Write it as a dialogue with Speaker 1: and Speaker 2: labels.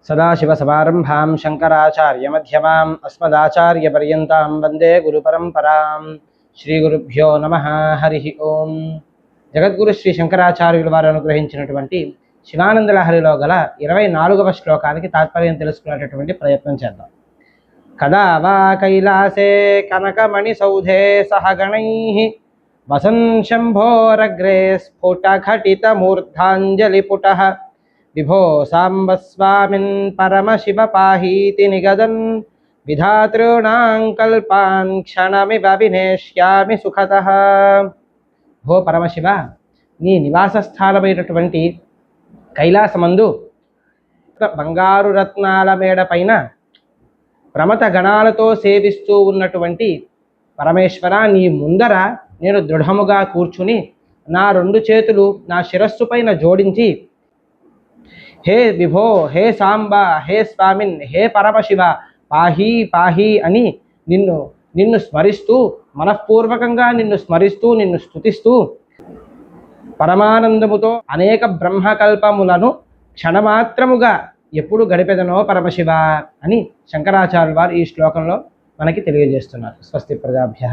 Speaker 1: सदाशिवसमारम्भां शङ्कराचार्यमध्यमाम् अस्मदाचार्यपर्यन्तां वन्दे गुरुपरम्परां श्रीगुरुभ्यो नमः हरिः ओं జగద్గురు శ్రీ శంకరాచార్యుల వారు అనుగ్రహించినటువంటి శివానంద లహరిలో గల 24వ శ్లోకానికి తాత్పర్యం తెలుసుకునేటటువంటి ప్రయత్నం చేద్దాం. కదా వా కైలాసే కనకమణి సౌధే సహగణైః వసన్ శంభోరగ్రే స్ఫుటఘటిత మూర్ధాంజలిపుటః విభో సాంబ స్వామిన్ పరమశివ పాహీతి నిగదన్ విధాతॄణాం కల్పాన్ క్షణమివ వినేష్యామి సుఖతః. భో పరమశివ, నీ నివాస స్థానమైనటువంటి కైలాసమందు బంగారు రత్నాల మేడ పైన ప్రమథ గణాలతో సేవిస్తూ ఉన్నటువంటి పరమేశ్వర, నీ ముందర నేను దృఢముగా కూర్చుని నా 2 చేతులు నా శిరస్సు పైన జోడించి, హే విభో, హే సాంబ, హే స్వామిన్, హే పరమశివ, పాహి పాహి అని నిన్ను స్మరిస్తూ, మనఃపూర్వకంగా నిన్ను స్మరిస్తూ, నిన్ను స్తుతిస్తూ, పరమానందముతో అనేక బ్రహ్మకల్పములను క్షణమాత్రముగా ఎప్పుడు గడిపెదనో పరమశివ అని శంకరాచార్యుల వారు ఈ శ్లోకంలో మనకి తెలియజేస్తున్నారు. స్వస్తి ప్రజాభ్యః.